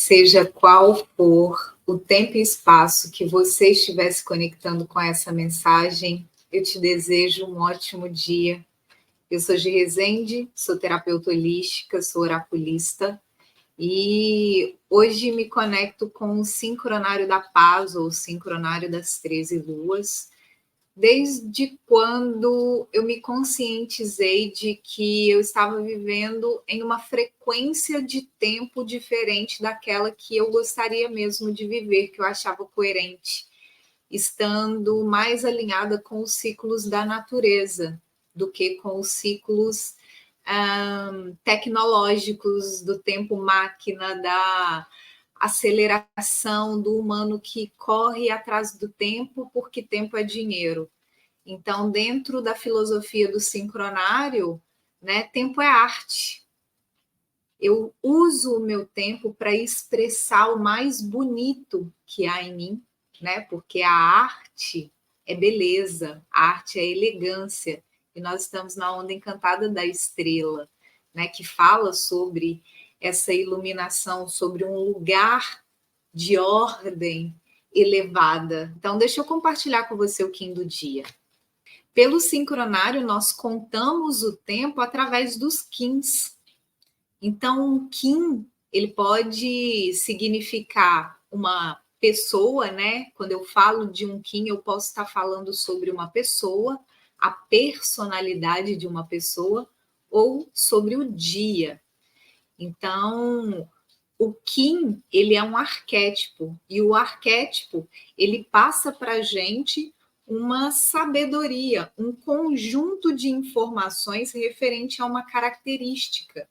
Seja qual for o tempo e espaço que você estiver se conectando com essa mensagem, eu te desejo um ótimo dia. Eu sou Gi Rezende, sou terapeuta holística, sou oraculista, e hoje me conecto com o sincronário da paz, ou sincronário das 13 luas, desde quando eu me conscientizei de que eu estava vivendo em uma frequência de tempo diferente daquela que eu gostaria mesmo de viver, que eu achava coerente, estando mais alinhada com os ciclos da natureza do que com os ciclos tecnológicos do tempo máquina, da aceleração do humano que corre atrás do tempo porque tempo é dinheiro. Então, dentro da filosofia do sincronário, né, tempo é arte. Eu uso o meu tempo para expressar o mais bonito que há em mim, né? Porque a arte é beleza, a arte é elegância. E nós estamos na onda encantada da estrela, né, que fala sobre essa iluminação, sobre um lugar de ordem elevada. Então, deixa eu compartilhar com você o Kim do dia. Pelo sincronário, nós contamos o tempo através dos Kins. Então, um Kim, ele pode significar uma pessoa, né? Quando eu falo de um Kim, eu posso estar falando sobre uma pessoa, a personalidade de uma pessoa, ou sobre o dia. Então, o Kim, ele é um arquétipo, e o arquétipo, ele passa para a gente uma sabedoria, um conjunto de informações referente a uma característica.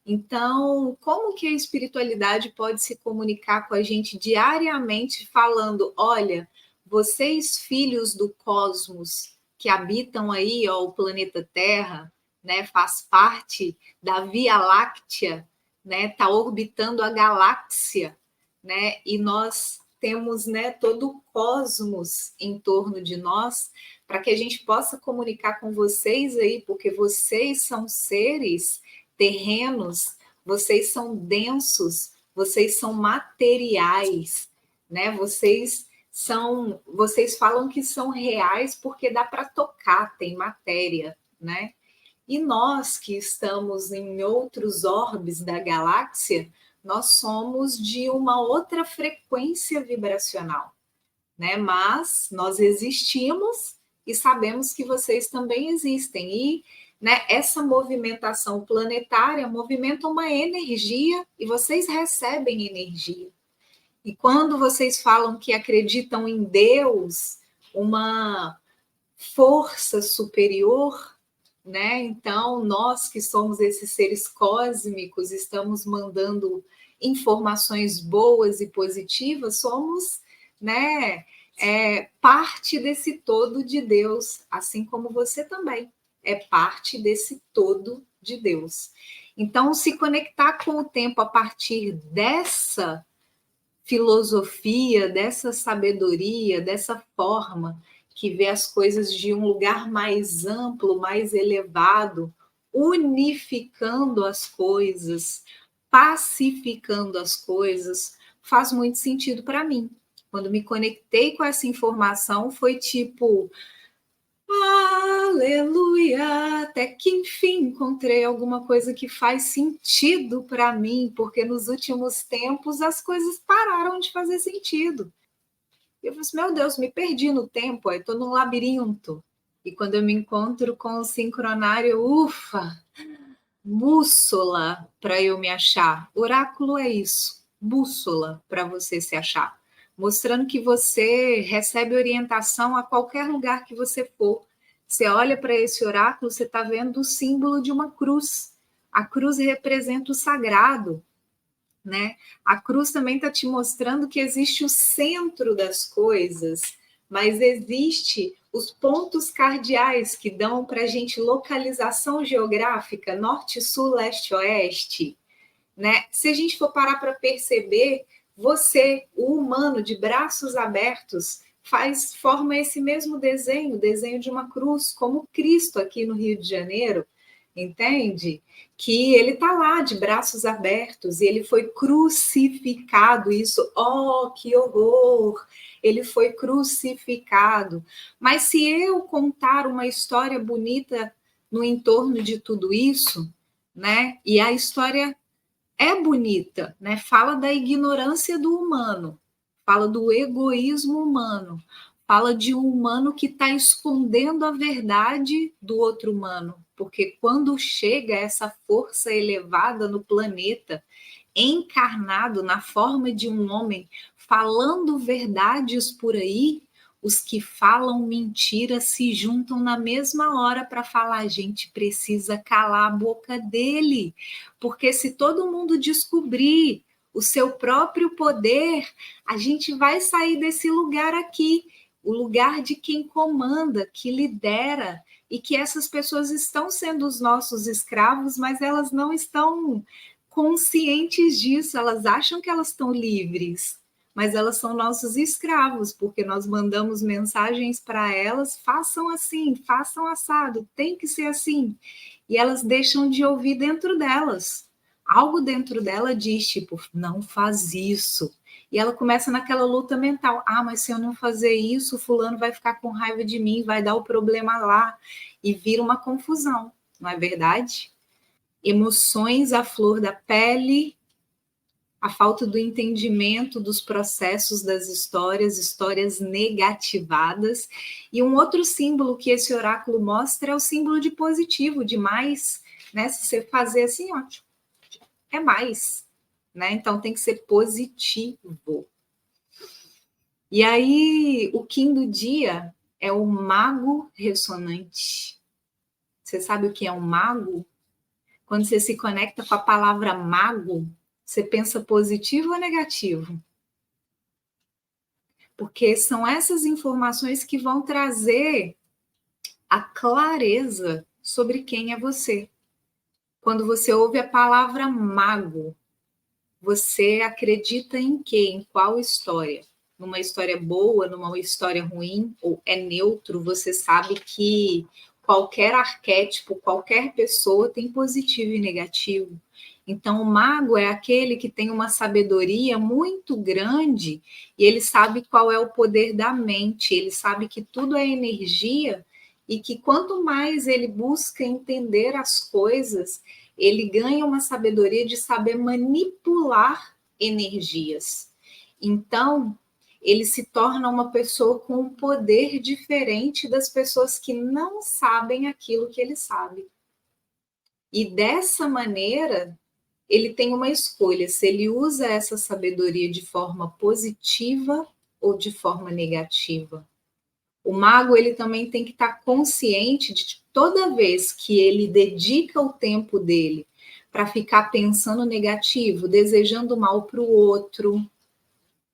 Então, como que a espiritualidade pode se comunicar com a gente diariamente falando, olha, vocês filhos do cosmos que habitam aí, ó, o planeta Terra, né, faz parte da Via Láctea, né, tá orbitando a galáxia, né, e nós temos, né, todo o cosmos em torno de nós, para que a gente possa comunicar com vocês aí, porque vocês são seres terrenos, vocês são densos, vocês são materiais, né? Vocês falam que são reais porque dá para tocar, tem matéria, né? E nós que estamos em outros orbes da galáxia, nós somos de uma outra frequência vibracional, né? Mas nós existimos e sabemos que vocês também existem. E, né, essa movimentação planetária movimenta uma energia e vocês recebem energia. E quando vocês falam que acreditam em Deus, uma força superior, né? Então, nós que somos esses seres cósmicos, estamos mandando informações boas e positivas, somos, né, parte desse todo de Deus, assim como você também é parte desse todo de Deus. Então, se conectar com o tempo a partir dessa filosofia, dessa sabedoria, dessa forma que vê as coisas de um lugar mais amplo, mais elevado, unificando as coisas, pacificando as coisas, faz muito sentido para mim. Quando me conectei com essa informação, foi tipo, aleluia, até que enfim encontrei alguma coisa que faz sentido para mim, porque nos últimos tempos as coisas pararam de fazer sentido. E eu falei assim, meu Deus, me perdi no tempo, estou num labirinto. E quando eu me encontro com o sincronário, ufa, bússola para eu me achar. Oráculo é isso, bússola para você se achar. Mostrando que você recebe orientação a qualquer lugar que você for. Você olha para esse oráculo, você está vendo o símbolo de uma cruz. A cruz representa o sagrado, né? A cruz também está te mostrando que existe o centro das coisas, mas existe os pontos cardeais que dão para a gente localização geográfica, norte, sul, leste, oeste, né? Se a gente for parar para perceber, você, o humano de braços abertos, forma esse mesmo desenho, o desenho de uma cruz, como Cristo aqui no Rio de Janeiro, entende? Que ele está lá de braços abertos e ele foi crucificado. Isso, oh, que horror! Ele foi crucificado. Mas se eu contar uma história bonita no entorno de tudo isso, né? E a história é bonita, né? Fala da ignorância do humano, fala do egoísmo humano, fala de um humano que está escondendo a verdade do outro humano, porque quando chega essa força elevada no planeta, encarnado na forma de um homem, falando verdades por aí, os que falam mentira se juntam na mesma hora para falar: a gente precisa calar a boca dele, porque se todo mundo descobrir o seu próprio poder, a gente vai sair desse lugar aqui, o lugar de quem comanda, que lidera, e que essas pessoas estão sendo os nossos escravos, mas elas não estão conscientes disso, elas acham que elas estão livres, mas elas são nossos escravos, porque nós mandamos mensagens para elas: façam assim, façam assado, tem que ser assim. E elas deixam de ouvir dentro delas. Algo dentro dela diz, tipo, não faz isso. E ela começa naquela luta mental: ah, mas se eu não fazer isso, fulano vai ficar com raiva de mim, vai dar o problema lá. E vira uma confusão, não é verdade? Emoções à flor da pele, a falta do entendimento dos processos das histórias, histórias negativadas. E um outro símbolo que esse oráculo mostra é o símbolo de positivo, de mais, né? Se você fazer assim, ó, é mais, né? Então tem que ser positivo. E aí, o Kim do dia é o mago ressonante. Você sabe o que é um mago? Quando você se conecta com a palavra mago, você pensa positivo ou negativo? Porque são essas informações que vão trazer a clareza sobre quem é você. Quando você ouve a palavra mago, você acredita em quê? Em qual história? Numa história boa, numa história ruim, ou é neutro? Você sabe que qualquer arquétipo, qualquer pessoa tem positivo e negativo. Então, o mago é aquele que tem uma sabedoria muito grande e ele sabe qual é o poder da mente, ele sabe que tudo é energia e que quanto mais ele busca entender as coisas, ele ganha uma sabedoria de saber manipular energias. Então, ele se torna uma pessoa com um poder diferente das pessoas que não sabem aquilo que ele sabe. E dessa maneira, ele tem uma escolha: se ele usa essa sabedoria de forma positiva ou de forma negativa. O mago, ele também tem que estar consciente de que toda vez que ele dedica o tempo dele para ficar pensando negativo, desejando mal para o outro,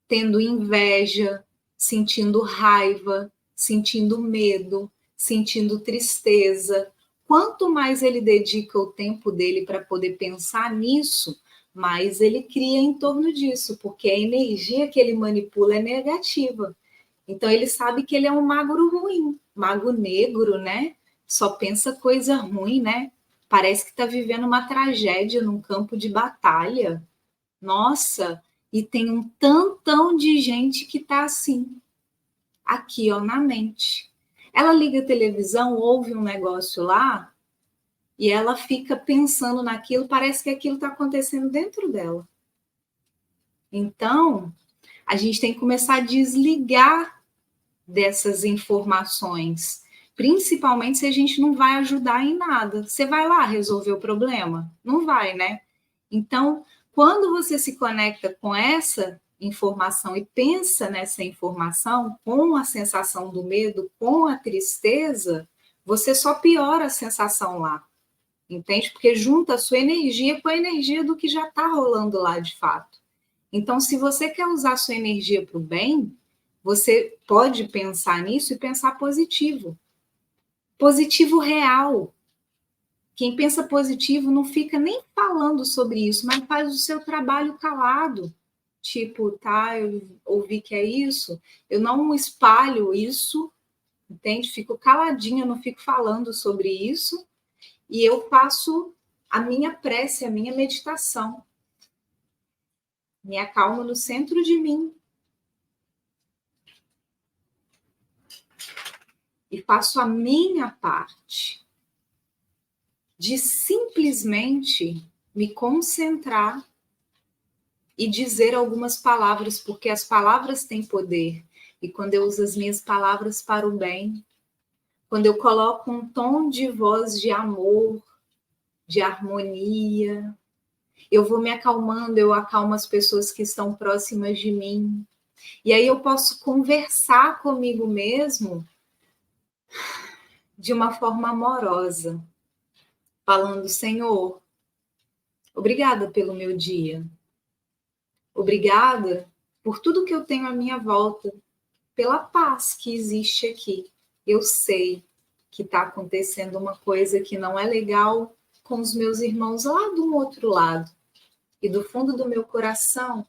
tendo inveja, sentindo raiva, sentindo medo, sentindo tristeza, quanto mais ele dedica o tempo dele para poder pensar nisso, mais ele cria em torno disso, porque a energia que ele manipula é negativa. Então ele sabe que ele é um mago ruim, mago negro, né? Só pensa coisa ruim, né? Parece que está vivendo uma tragédia num campo de batalha. Nossa, e tem um tantão de gente que está assim, aqui, ó, na mente. Ela liga a televisão, ouve um negócio lá e ela fica pensando naquilo, parece que aquilo está acontecendo dentro dela. Então, a gente tem que começar a desligar dessas informações, principalmente se a gente não vai ajudar em nada. Você vai lá resolver o problema? Não vai, né? Então, quando você se conecta com essa informação e pensa nessa informação, com a sensação do medo, com a tristeza, você só piora a sensação lá, entende? Porque junta a sua energia com a energia do que já está rolando lá de fato. Então, se você quer usar a sua energia para o bem, você pode pensar nisso e pensar positivo. Positivo real. Quem pensa positivo não fica nem falando sobre isso, mas faz o seu trabalho calado. Tipo, tá, eu ouvi que é isso, eu não espalho isso, entende? Fico caladinha, não fico falando sobre isso. e eu faço a minha prece, a minha meditação. Me acalmo no centro de mim e faço a minha parte de simplesmente me concentrar e dizer algumas palavras, porque as palavras têm poder. E quando eu uso as minhas palavras para o bem, quando eu coloco um tom de voz de amor, de harmonia, eu vou me acalmando, eu acalmo as pessoas que estão próximas de mim. E aí eu posso conversar comigo mesmo de uma forma amorosa, falando: Senhor, obrigada pelo meu dia. Obrigada por tudo que eu tenho à minha volta, pela paz que existe aqui. Eu sei que está acontecendo uma coisa que não é legal com os meus irmãos lá do outro lado. E do fundo do meu coração,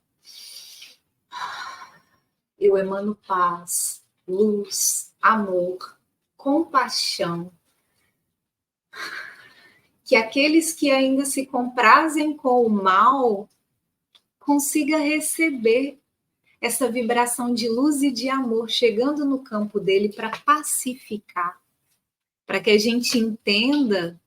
eu emano paz, luz, amor, compaixão. Que aqueles que ainda se comprazem com o mal consigam receber essa vibração de luz e de amor chegando no campo dele para pacificar, para que a gente entenda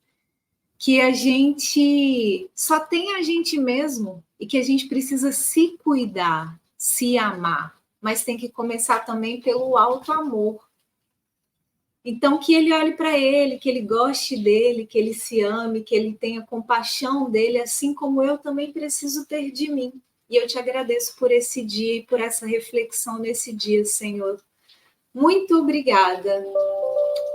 que a gente só tem a gente mesmo e que a gente precisa se cuidar, se amar, mas tem que começar também pelo alto amor. Então, que ele olhe para ele, que ele goste dele, que ele se ame, que ele tenha compaixão dele, assim como eu também preciso ter de mim. E eu te agradeço por esse dia e por essa reflexão nesse dia, Senhor. Muito obrigada.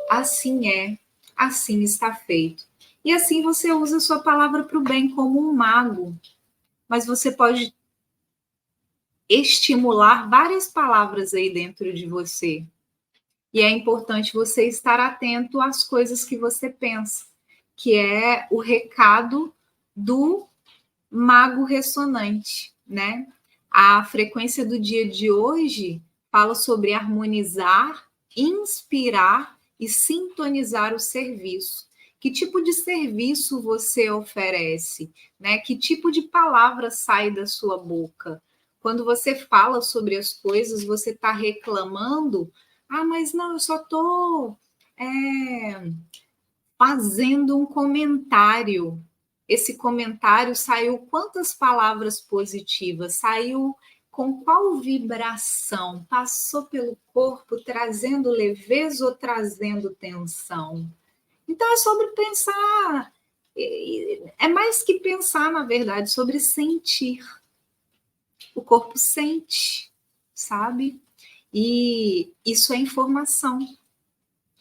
Assim é, assim está feito. E assim você usa a sua palavra para o bem como um mago. Mas você pode estimular várias palavras aí dentro de você. E é importante você estar atento às coisas que você pensa, que é o recado do mago ressonante, né? A frequência do dia de hoje fala sobre harmonizar, inspirar e sintonizar o serviço. Que tipo de serviço você oferece, né? Que tipo de palavra sai da sua boca? Quando você fala sobre as coisas, você está reclamando. Ah, mas não, eu só estou fazendo um comentário. Esse comentário saiu quantas palavras positivas? Saiu com qual vibração? Passou pelo corpo trazendo leveza ou trazendo tensão? Então é sobre pensar, é mais que pensar, na verdade, sobre sentir. O corpo sente, sabe? E isso é informação.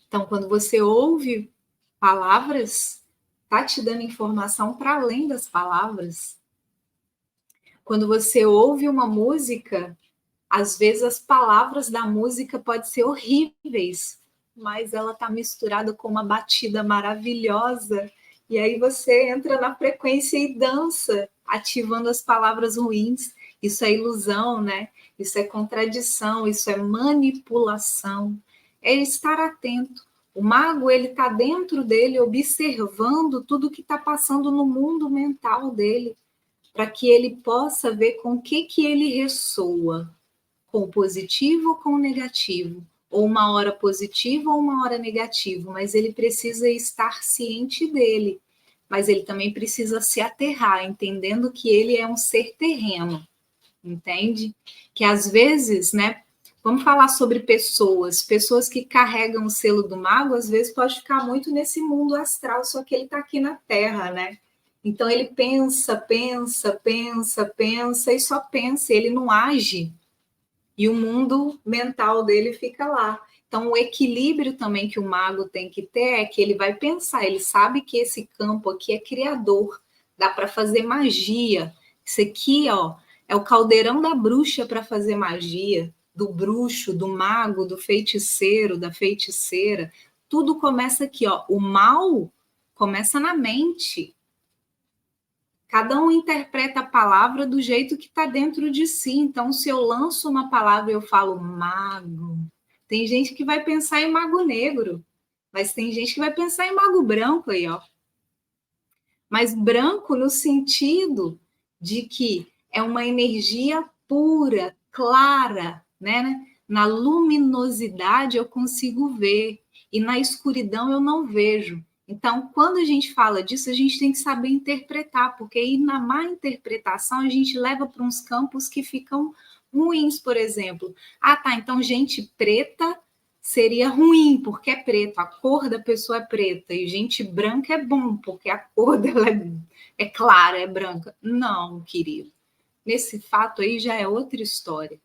Então, quando você ouve palavras, está te dando informação para além das palavras. Quando você ouve uma música, às vezes as palavras da música podem ser horríveis, mas ela está misturada com uma batida maravilhosa. E aí você entra na frequência e dança, ativando as palavras ruins. Isso é ilusão, né? Isso é contradição, isso é manipulação. É estar atento. O mago, ele está dentro dele, observando tudo que está passando no mundo mental dele, para que ele possa ver com o que ele ressoa, com o positivo ou com o negativo, ou uma hora positivo ou uma hora negativo, mas ele precisa estar ciente dele, mas ele também precisa se aterrar, entendendo que ele é um ser terreno, entende? Que às vezes, né, vamos falar sobre pessoas que carregam o selo do mago, às vezes pode ficar muito nesse mundo astral, só que ele está aqui na Terra, né? Então ele pensa, pensa, pensa, pensa e só pensa, ele não age. E o mundo mental dele fica lá. Então, o equilíbrio também que o mago tem que ter é que ele vai pensar, ele sabe que esse campo aqui é criador, dá para fazer magia. Isso aqui, ó, é o caldeirão da bruxa para fazer magia, do bruxo, do mago, do feiticeiro, da feiticeira. Tudo começa aqui, ó. O mal começa na mente. Cada um interpreta a palavra do jeito que está dentro de si. Então, se eu lanço uma palavra e eu falo mago, tem gente que vai pensar em mago negro, mas tem gente que vai pensar em mago branco aí, ó. mas branco no sentido de que é uma energia pura, clara, né? Na luminosidade eu consigo ver, e na escuridão eu não vejo. Então, quando a gente fala disso, a gente tem que saber interpretar, porque aí na má interpretação a gente leva para uns campos que ficam ruins, por exemplo. Ah, tá, então gente preta seria ruim, porque é preto, a cor da pessoa é preta, e gente branca é bom, porque a cor dela é clara, é branca. Não, querido. Nesse fato aí já é outra história,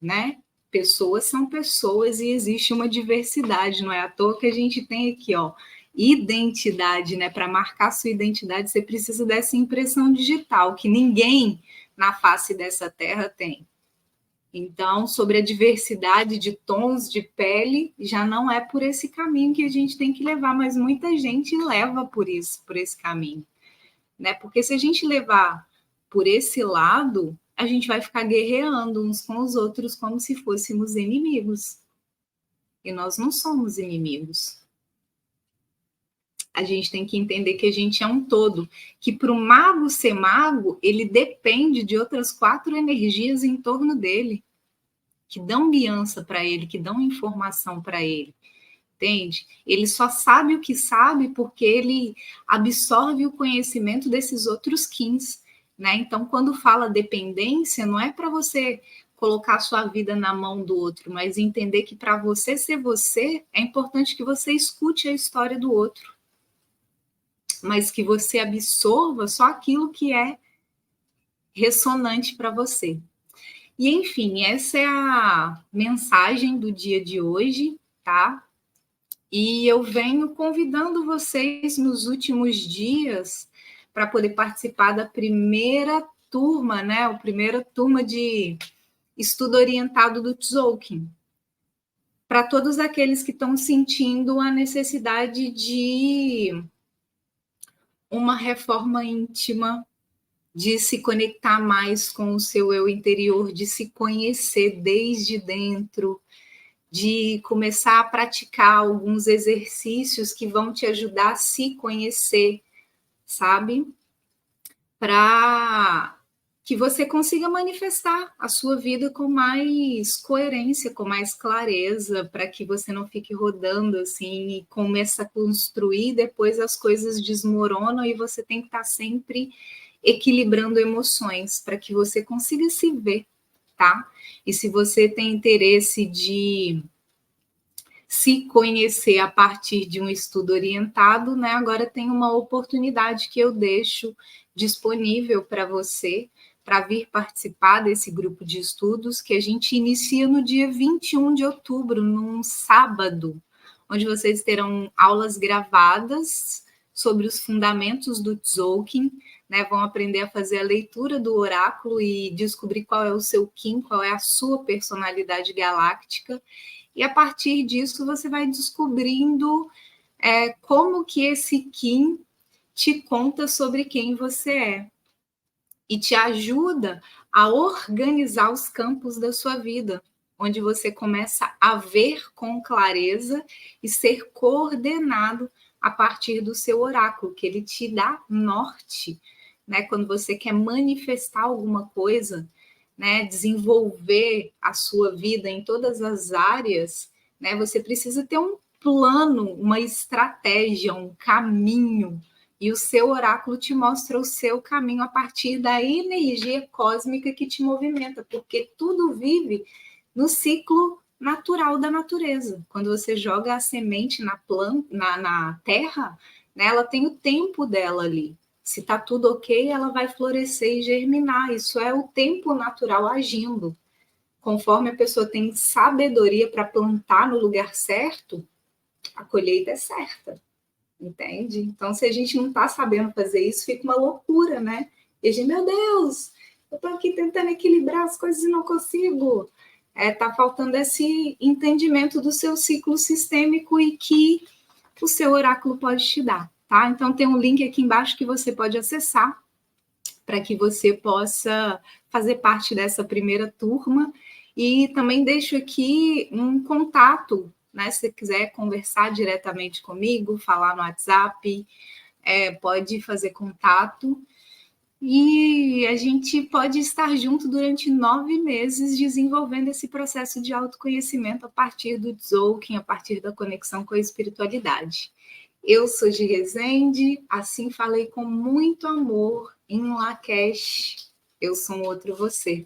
né? Pessoas são pessoas e existe uma diversidade, não é à toa que a gente tem aqui, ó, identidade, né? Para marcar sua identidade, você precisa dessa impressão digital, que ninguém na face dessa terra tem. Então, sobre a diversidade de tons de pele, já não é por esse caminho que a gente tem que levar, mas muita gente leva por isso, por esse caminho, né? Porque se a gente levar por esse lado, a gente vai ficar guerreando uns com os outros como se fôssemos inimigos. E nós não somos inimigos. A gente tem que entender que a gente é um todo, que para o mago ser mago, ele depende de outras 4 energias em torno dele, que dão guiança para ele, que dão informação para ele, entende? Ele só sabe o que sabe porque ele absorve o conhecimento desses outros quins, né? Então, quando fala dependência, não é para você colocar sua vida na mão do outro, mas entender que para você ser você, é importante que você escute a história do outro, mas que você absorva só aquilo que é ressonante para você. E, enfim, essa é a mensagem do dia de hoje, tá? E eu venho convidando vocês nos últimos dias para poder participar da primeira turma, né? A primeira turma de estudo orientado do Tzolk'in. Para todos aqueles que estão sentindo a necessidade de uma reforma íntima, de se conectar mais com o seu eu interior, de se conhecer desde dentro, de começar a praticar alguns exercícios que vão te ajudar a se conhecer, sabe? Para que você consiga manifestar a sua vida com mais coerência, com mais clareza, para que você não fique rodando assim e comece a construir, depois as coisas desmoronam e você tem que estar sempre equilibrando emoções para que você consiga se ver, tá? E se você tem interesse de se conhecer a partir de um estudo orientado, né? Agora tem uma oportunidade que eu deixo disponível para você, para vir participar desse grupo de estudos, que a gente inicia no dia 21 de outubro, num sábado, onde vocês terão aulas gravadas sobre os fundamentos do Tzolk'in, né? Vão aprender a fazer a leitura do oráculo e descobrir qual é o seu Kin, qual é a sua personalidade galáctica. E a partir disso você vai descobrindo como que esse Kim te conta sobre quem você é e te ajuda a organizar os campos da sua vida, onde você começa a ver com clareza e ser coordenado a partir do seu oráculo, que ele te dá norte, né? Quando você quer manifestar alguma coisa, né, desenvolver a sua vida em todas as áreas, né, você precisa ter um plano, uma estratégia, um caminho, e o seu oráculo te mostra o seu caminho a partir da energia cósmica que te movimenta, porque tudo vive no ciclo natural da natureza. Quando você joga a semente na planta, na terra, né, ela tem o tempo dela ali. Se está tudo ok, ela vai florescer e germinar. Isso é o tempo natural agindo. Conforme a pessoa tem sabedoria para plantar no lugar certo, a colheita é certa. Entende? Então, se a gente não está sabendo fazer isso, fica uma loucura, né? E a gente, meu Deus, eu estou aqui tentando equilibrar as coisas e não consigo. Está faltando esse entendimento do seu ciclo sistêmico e que o seu oráculo pode te dar. Tá? Então, tem um link aqui embaixo que você pode acessar para que você possa fazer parte dessa primeira turma. E também deixo aqui um contato, né? Se você quiser conversar diretamente comigo, falar no WhatsApp, pode fazer contato e a gente pode estar junto durante 9 meses desenvolvendo esse processo de autoconhecimento a partir do Tzolk'in, a partir da conexão com a espiritualidade. Eu sou Gi Rezende, assim falei com muito amor em Lakesh. Eu sou um outro você.